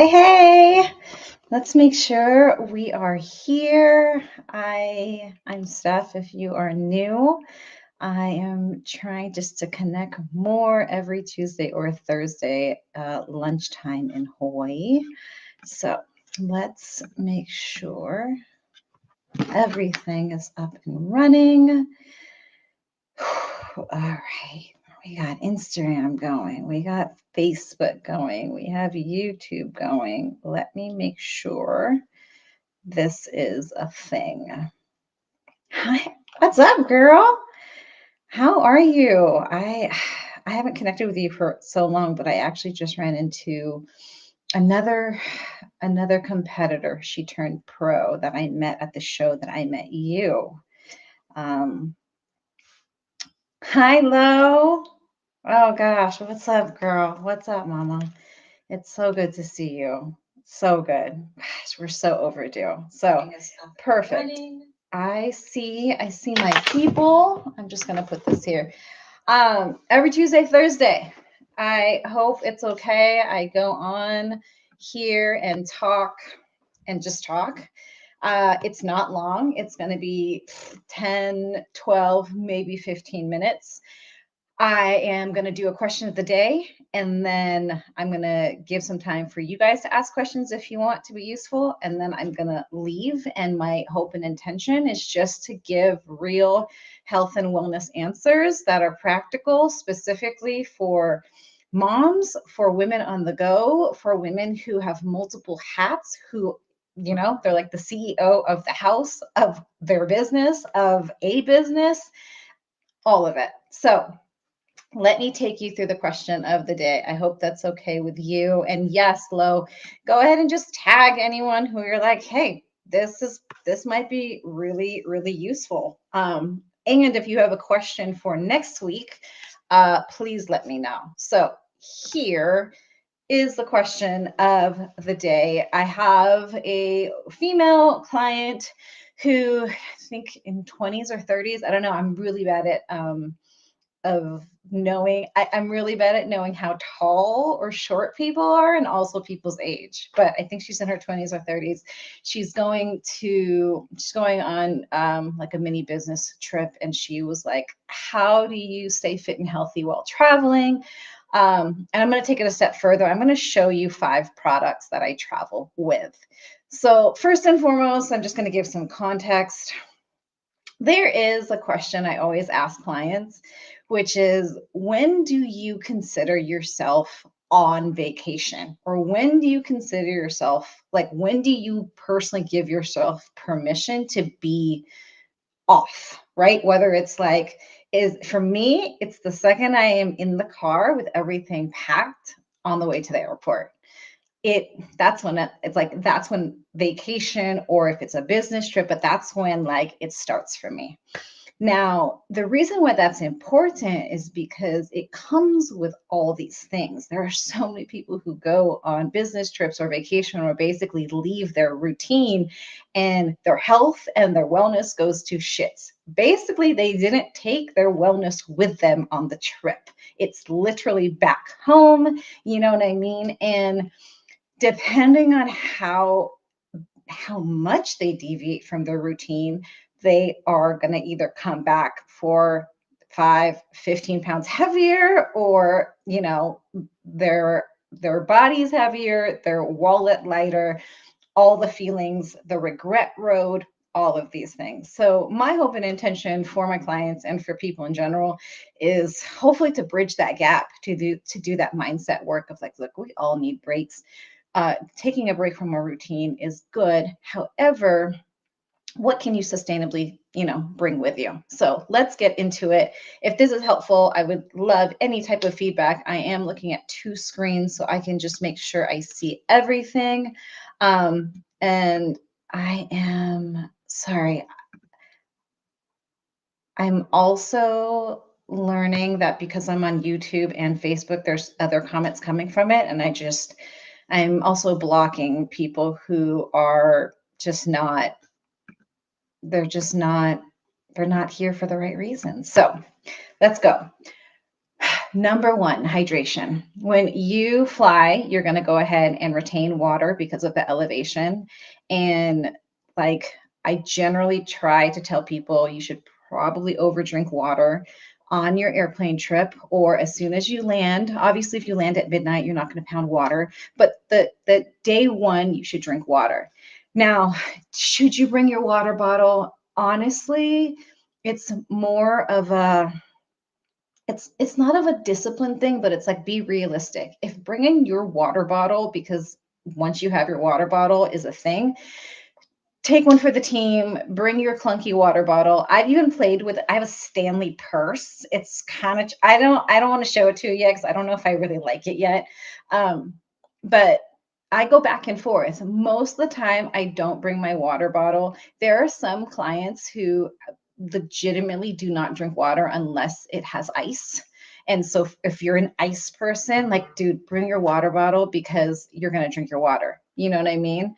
Hey, hey, let's make sure we are here. I'm Steph. If you are new, I am trying just to connect more every Tuesday or Thursday lunchtime in Hawaii. So let's make sure everything is up and running. All right. We got Instagram going. We got Facebook going. We have YouTube going. Let me make sure this is a thing. Hi, what's up, girl? How are you? I haven't connected with you for so long, but I actually just ran into another competitor. She turned pro that I met at the show that I met you. Um, Hi, Lo. Oh gosh, what's up, girl? What's up, mama? It's so good to see you. So good. Gosh, we're so overdue. So perfect. I see my people. I'm just gonna put this here. Every Tuesday, Thursday. I hope it's okay. I go on here and talk and just talk. It's not long. It's going to be 10, 12, maybe 15 minutes. I am going to do a question of the day, and then I'm going to give some time for you guys to ask questions if you want to be useful, and then I'm going to leave. And my hope and intention is just to give real health and wellness answers that are practical, specifically for moms, for women on the go, for women who have multiple hats, who they're like the CEO of the house, of their business, of a business, all of it. So let me take you through the question of the day. I hope that's okay with you. And yes, Lo, go ahead and just tag anyone who you're like, hey, this might be really, really useful. And if you have a question for next week, please let me know. So here is the question of the day. I have a female client who I think in 20s or 30s. I don't know. I'm really bad at of knowing. I'm really bad at knowing how tall or short people are, and also people's age. But I think she's in her 20s or 30s. She's going on like a mini business trip, and she was like, how do you stay fit and healthy while traveling? And I'm going to take it a step further. I'm going to show you 5 products that I travel with. So first and foremost, I'm just going to give some context. There is a question I always ask clients, which is, when do you consider yourself on vacation? Or when do you consider yourself, like, when do you personally give yourself permission to be off, right? Whether it's like, for me, it's the second I am in the car with everything packed on the way to the airport. That's when vacation, or if it's a business trip, but that's when like it starts for me. Now, the reason why that's important is because it comes with all these things. There are so many people who go on business trips or vacation, or basically leave their routine, and their health and their wellness goes to shit. Basically, they didn't take their wellness with them on the trip. It's literally back home, you know what I mean? And depending on how much they deviate from their routine, they are going to either come back for 15 pounds heavier, or their body's heavier, their wallet lighter, all the feelings, the regret road, all of these things. So my hope and intention for my clients and for people in general is hopefully to bridge that gap, to do that mindset work of like, look, we all need breaks. Taking a break from a routine is good. However, what can you sustainably, bring with you? So let's get into it. If this is helpful, I would love any type of feedback. I am looking at 2 screens, so I can just make sure I see everything. And I am sorry. I'm also learning that because I'm on YouTube and Facebook, there's other comments coming from it. And I'm also blocking people who are just not, they're not here for the right reasons. So let's go. Number one, hydration. When you fly, you're going to go ahead and retain water because of the elevation. And like I generally try to tell people, you should probably overdrink water on your airplane trip or as soon as you land. Obviously, if you land at midnight, you're not going to pound water, but the day one, you should drink water. Now, should you bring your water bottle? Honestly, it's more of a it's not of a discipline thing, but it's like be realistic. If bringing your water bottle, because once you have your water bottle is a thing, take one for the team, bring your clunky water bottle. I've even played with I have a Stanley purse. It's kind of I don't want to show it to you yet because I don't know if I really like it yet. But I go back and forth. Most of the time I don't bring my water bottle. There are some clients who legitimately do not drink water unless it has ice. And so if you're an ice person, like, dude, bring your water bottle because you're going to drink your water. You know what I mean?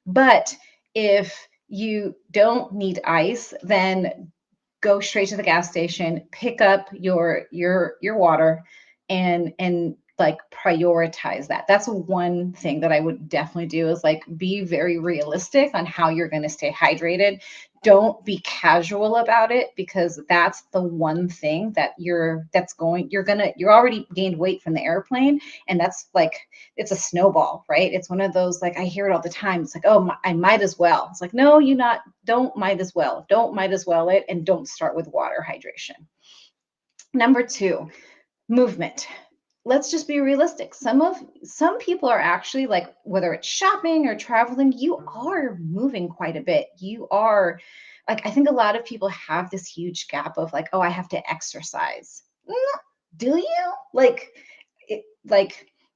But if you don't need ice, then go straight to the gas station, pick up your water and like prioritize that. That's one thing that I would definitely do is like be very realistic on how you're going to stay hydrated. Don't be casual about it because that's the one thing that you're already gained weight from the airplane and that's like it's a snowball, right? It's one of those like I hear it all the time. It's like, oh, I might as well. It's like, no, you not don't might as well. Don't might as well it and don't start with water hydration. Number two, movement. Let's just be realistic. Some people are actually like whether it's shopping or traveling, you are moving quite a bit. You are like I think a lot of people have this huge gap of like, oh, I have to exercise. Do you? Like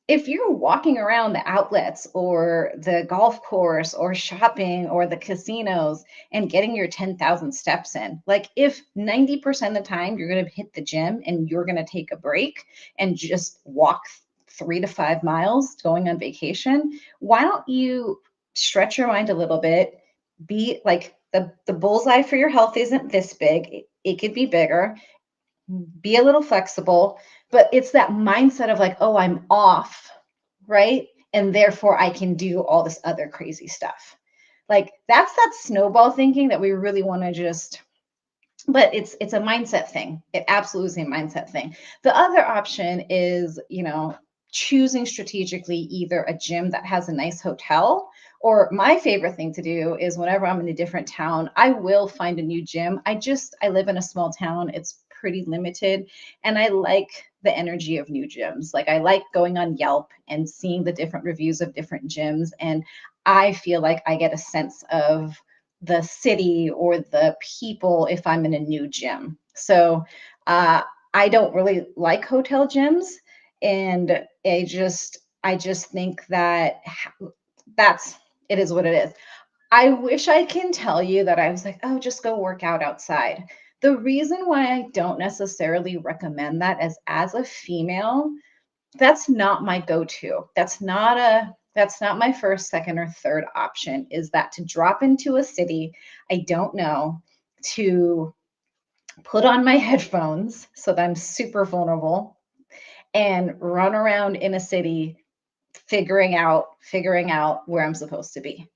if you're walking around the outlets or the golf course or shopping or the casinos and getting your 10,000 steps in, like if 90% of the time you're going to hit the gym and you're going to take a break and just walk 3 to 5 miles going on vacation, why don't you stretch your mind a little bit? Be like the bullseye for your health isn't this big. It could be bigger, be a little flexible, but it's that mindset of like, oh, I'm off, right? And therefore I can do all this other crazy stuff. Like that's that snowball thinking that we really want to just but it's a mindset thing. It absolutely is a mindset thing. The other option is, choosing strategically either a gym that has a nice hotel or my favorite thing to do is whenever I'm in a different town, I will find a new gym. I live in a small town. It's pretty limited and I like the energy of new gyms. Like I like going on Yelp and seeing the different reviews of different gyms and I feel like I get a sense of the city or the people if I'm in a new gym. So I don't really like hotel gyms, and I just think that that's it is what it is. I wish I can tell you that I was like, oh, just go work out outside. The reason why I don't necessarily recommend that is as a female, that's not my go-to. That's not my first, second, or third option, is that to drop into a city I don't know, to put on my headphones so that I'm super vulnerable and run around in a city figuring out where I'm supposed to be.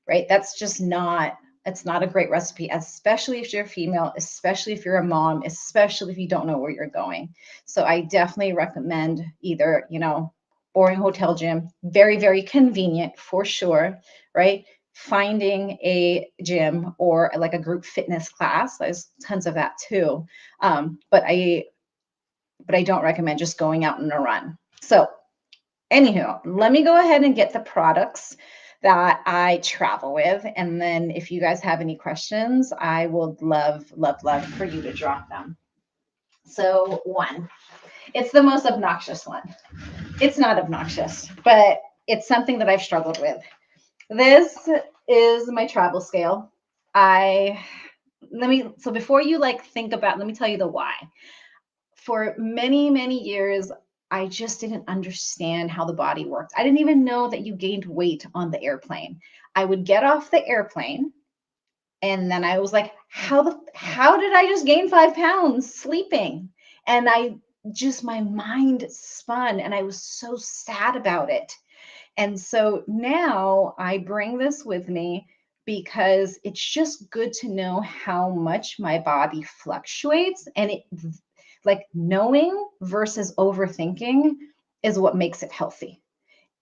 Right? That's just not it's not a great recipe, especially if you're female, especially if you're a mom, especially if you don't know where you're going. So I definitely recommend either, boring hotel gym, very, very convenient for sure, right? Finding a gym or like a group fitness class. There's tons of that too. But I don't recommend just going out on a run. So anywho, let me go ahead and get the products that I travel with. And then if you guys have any questions, I would love, love, love for you to drop them. So one, it's the most obnoxious one. It's not obnoxious, but it's something that I've struggled with. This is my travel scale. So before you like think about, let me tell you the why. For many, many years, I just didn't understand how the body worked. I didn't even know that you gained weight on the airplane. I would get off the airplane and then I was like, how did I just gain 5 pounds sleeping? And just my mind spun and I was so sad about it. And so now I bring this with me because it's just good to know how much my body fluctuates. And it, like, knowing versus overthinking is what makes it healthy.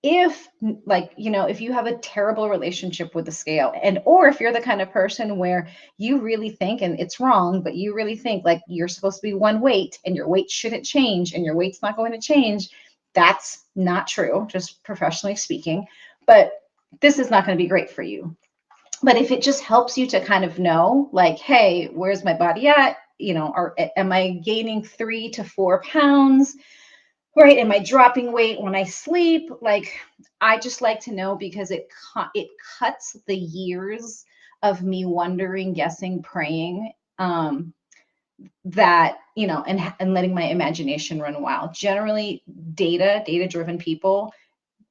If, like, if you have a terrible relationship with the scale, and or if you're the kind of person where you really think, and it's wrong, but you really think like you're supposed to be one weight and your weight shouldn't change and your weight's not going to change, that's not true, just professionally speaking. But this is not going to be great for you. But if it just helps you to kind of know, like, hey, where's my body at, am I gaining 3 to 4 pounds? Right. Am I dropping weight when I sleep? Like, I just like to know because it cuts the years of me wondering, guessing, praying, that, and letting my imagination run wild. Generally, data driven people,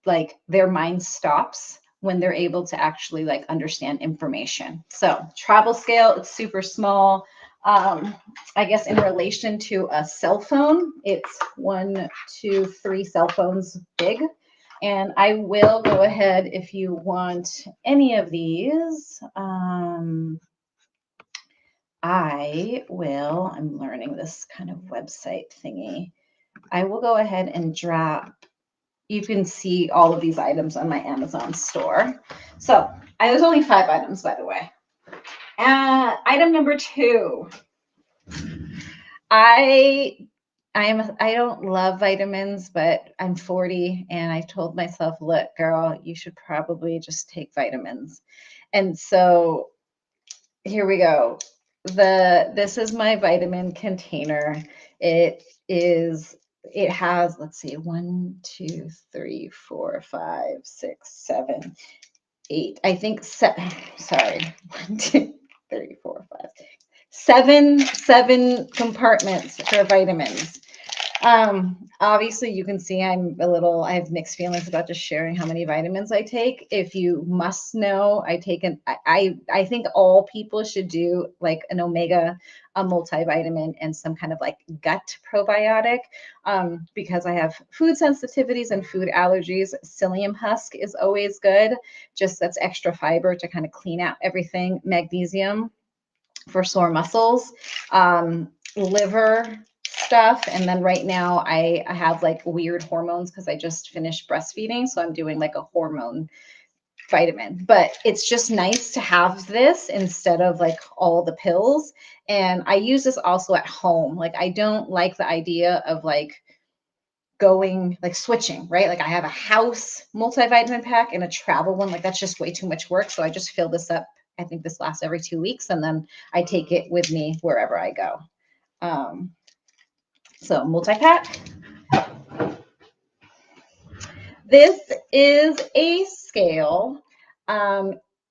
like, their mind stops when they're able to actually like understand information. So travel scale, it's super small. I guess in relation to a cell phone, it's 1, 2, 3 cell phones big. And I will go ahead, if you want any of these, I'm learning this kind of website thingy. I will go ahead and drop, you can see all of these items on my Amazon store. So there's only 5 items, by the way. Item number 2. I don't love vitamins, but I'm 40 and I told myself, look, girl, you should probably just take vitamins. And so here we go. This is my vitamin container. It has, let's see, 1, 2, 3, 4, 5, 6, 7, 8. I think sorry, 1, 2, 3, 4, 5, 6, 7 compartments for vitamins. Obviously you can see I have mixed feelings about just sharing how many vitamins I take. If you must know, I think all people should do like an omega, a multivitamin, and some kind of like gut probiotic, because I have food sensitivities and food allergies. Psyllium husk is always good. Just that's extra fiber to kind of clean out everything. Magnesium for sore muscles, liver stuff. And then right now I have like weird hormones because I just finished breastfeeding. So I'm doing like a hormone vitamin, but it's just nice to have this instead of like all the pills. And I use this also at home. Like, I don't like the idea of like going like switching, right? Like, I have a house multivitamin pack and a travel one. Like, that's just way too much work. So I just fill this up. I think this lasts every 2 weeks, and then I take it with me wherever I go. So multi-pack. This is a scale.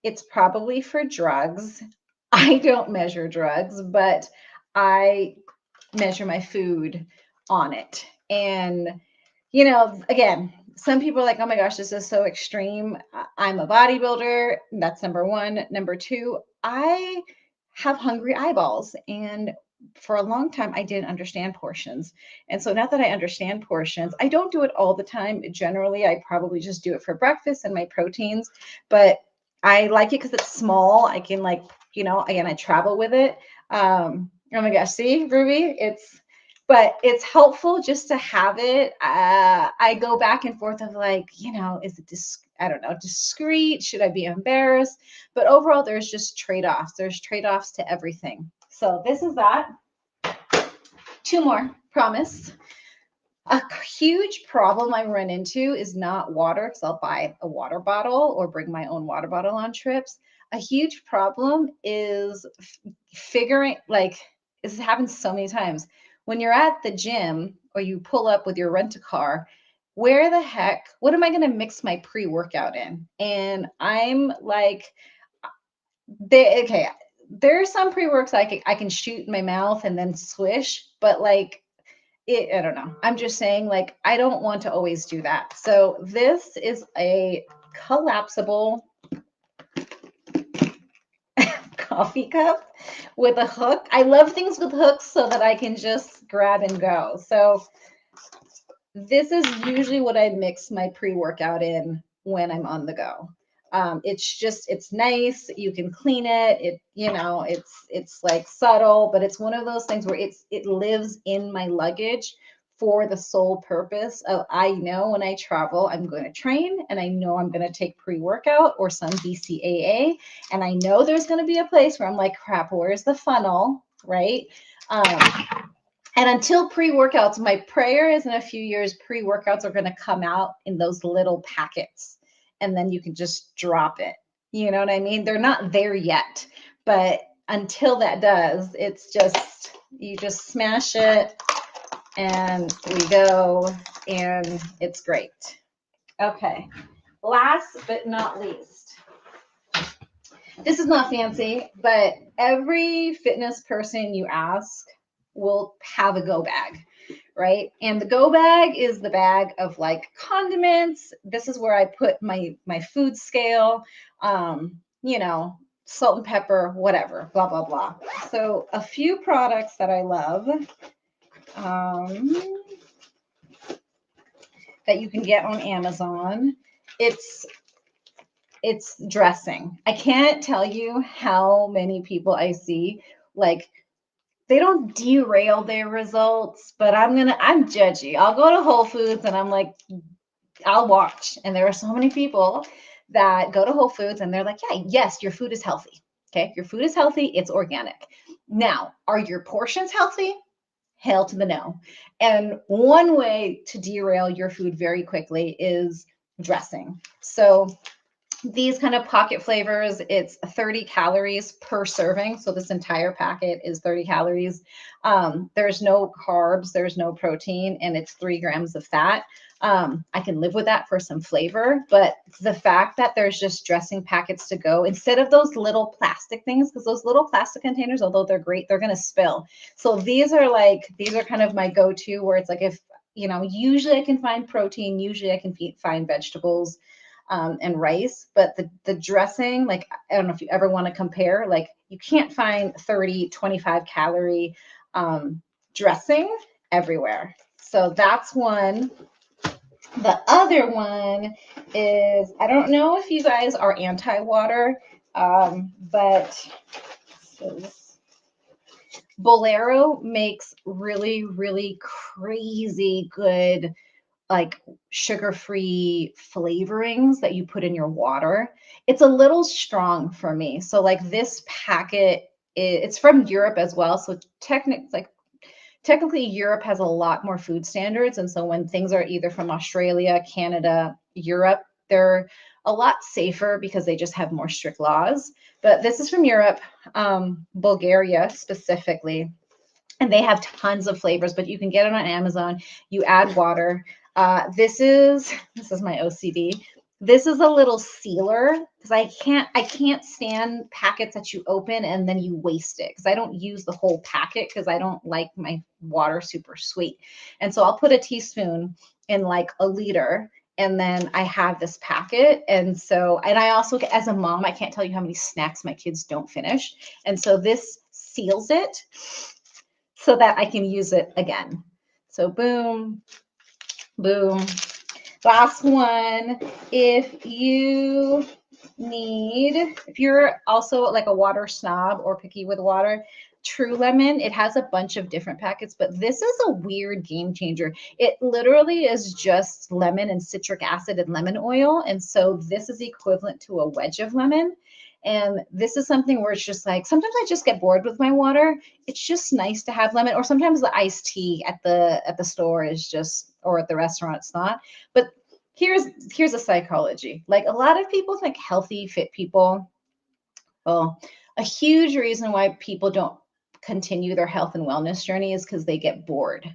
It's probably for drugs. I don't measure drugs, but I measure my food on it. And, again, some people are like, oh my gosh, this is so extreme. I'm a bodybuilder. That's number 1. Number 2, I have hungry eyeballs. And for a long time, I didn't understand portions. And so now that I understand portions, I don't do it all the time. Generally, I probably just do it for breakfast and my proteins, but I like it because it's small. I can, like, again, I travel with it. Oh my gosh, see, Ruby, but it's helpful just to have it. I go back and forth of like, is it I don't know, discreet? Should I be embarrassed? But overall, there's just trade-offs. There's trade-offs to everything. So this is that. 2 more, promise. A huge problem I run into is not water, because I'll buy a water bottle or bring my own water bottle on trips. A huge problem is figuring, like, this happens so many times. When you're at the gym or you pull up with your rent-a-car, where the heck, what am I going to mix my pre-workout in? And I'm like, okay, there are some pre-works I can shoot in my mouth and then swish, but like, I don't know. I'm just saying, like, I don't want to always do that. So this is a collapsible coffee cup with a hook. I love things with hooks so that I can just grab and go. So this is usually what I mix my pre-workout in when I'm on the go. It's nice. You can clean it. It's like subtle, but it's one of those things where it lives in my luggage for the sole purpose of, I know when I travel, I'm going to train, and I know I'm going to take pre-workout or some BCAA, and I know there's going to be a place where I'm like, crap, where's the funnel, right? And until pre-workouts, my prayer is in a few years, pre-workouts are going to come out in those little packets, and then you can just drop it. You know what I mean? They're not there yet, but until that does, it's just, you just smash it and we go, and it's great. Okay. Last but not least, this is not fancy, but every fitness person you ask will have a go bag, right? And the go bag is the bag of like condiments. This is where I put my food scale, salt and pepper, whatever, blah, blah, blah. So a few products that I love that you can get on Amazon. It's dressing. I can't tell you how many people I see, like, they don't derail their results, but I'm judgy. I'll go to Whole Foods and I'm like, I'll watch. And there are so many people that go to Whole Foods and they're like, yeah, yes, your food is healthy. Okay. Your food is healthy. It's organic. Now, are your portions healthy? Hell to the no. And one way to derail your food very quickly is dressing. So these kind of pocket flavors, it's 30 calories per serving. So this entire packet is 30 calories. There's no carbs, there's no protein, and it's 3 grams of fat. I can live with that for some flavor, but the fact that there's just dressing packets to go instead of those little plastic things, because those little plastic containers, although they're great, they're going to spill. So these are kind of my go-to, where it's like, if, usually I can find protein, usually I can find vegetables, and rice, but the dressing, like, I don't know if you ever want to compare, like, you can't find 30, 25 calorie dressing everywhere. So that's one. The other one is, I don't know if you guys are anti-water, but Bolero makes really, really crazy good, like, sugar-free flavorings that you put in your water. It's a little strong for me. So like this packet, it's from Europe as well. So technically Europe has a lot more food standards. And so when things are either from Australia, Canada, Europe, they're a lot safer because they just have more strict laws. But this is from Europe, Bulgaria specifically. And they have tons of flavors, but you can get it on Amazon. You add water. This is my OCD. This is a little sealer, because I can't stand packets that you open and then you waste it, because I don't use the whole packet because I don't like my water super sweet. And so I'll put a teaspoon in like a liter, and then I have this packet. And I also, as a mom, I can't tell you how many snacks my kids don't finish. And so this seals it so that I can use it again. So boom, boom. Last one, if you're also like a water snob or picky with water, True Lemon, it has a bunch of different packets, but this is a weird game changer. It literally is just lemon and citric acid and lemon oil. And so this is equivalent to a wedge of lemon. And this is something where it's just like, sometimes I just get bored with my water. It's just nice to have lemon, or sometimes the iced tea at the store is just, or at the restaurant, it's not. But here's a psychology. Like, a lot of people think healthy, fit people, well, a huge reason why people don't continue their health and wellness journey is because they get bored.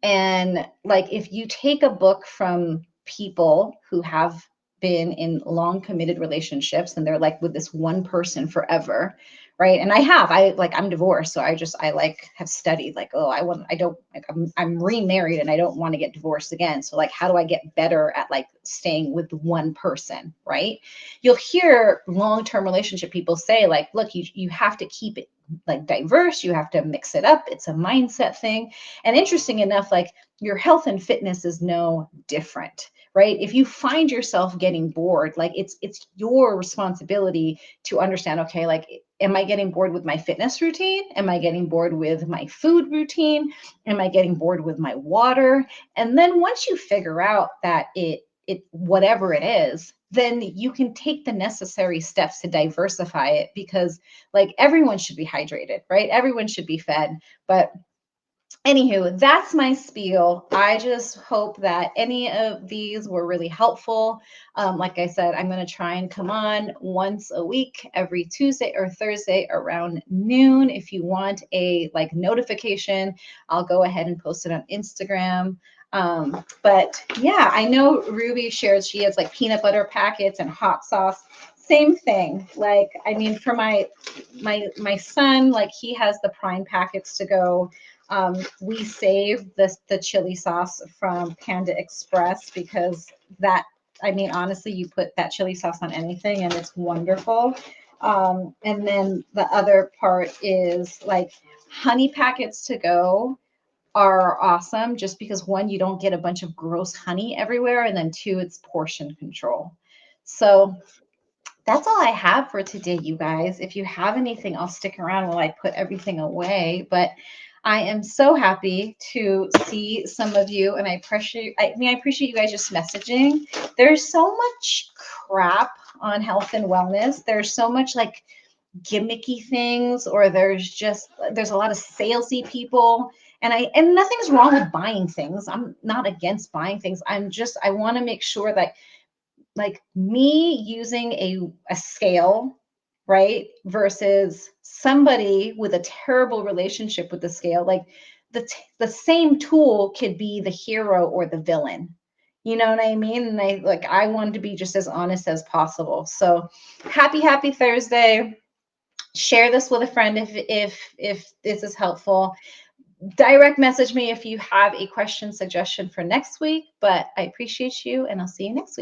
And like, if you take a book from people who have been in long committed relationships and they're like with this one person forever, right? And I'm divorced, so I like have studied like, oh, I don't like I'm remarried and I don't want to get divorced again. So like, how do I get better at like staying with one person, right? You'll hear long-term relationship people say like, look, you have to keep it like diverse, you have to mix it up. It's a mindset thing. And interesting enough, like your health and fitness is no different, right? If you find yourself getting bored, like it's your responsibility to understand, okay, like, am I getting bored with my fitness routine? Am I getting bored with my food routine? Am I getting bored with my water? And then once you figure out that it whatever it is, then you can take the necessary steps to diversify it, because like everyone should be hydrated, right? Everyone should be fed. But anywho, that's my spiel. I just hope that any of these were really helpful. Like I said, I'm going to try and come on once a week, every Tuesday or Thursday around noon. If you want a like notification, I'll go ahead and post it on Instagram. But yeah, I know Ruby shares she has like peanut butter packets and hot sauce. Same thing. Like, I mean, for my son, like he has the Prime packets to go. We save the chili sauce from Panda Express because that, I mean, honestly, you put that chili sauce on anything and it's wonderful. And then the other part is like honey packets to go are awesome just because one, you don't get a bunch of gross honey everywhere, and then two, it's portion control. So that's all I have for today, you guys. If you have anything, I'll stick around while I put everything away. But I am so happy to see some of you, and I appreciate you guys just messaging. There's so much crap on health and wellness. There's so much like gimmicky things, or there's a lot of salesy people. And nothing's wrong with buying things. I'm not against buying things. I want to make sure that like me using a scale, right, versus somebody with a terrible relationship with the scale, like the same tool could be the hero or the villain. You know what I mean? And I wanted to be just as honest as possible. So happy Thursday. Share this with a friend if this is helpful. Direct message me if you have a question suggestion for next week. But I appreciate you, and I'll see you next week.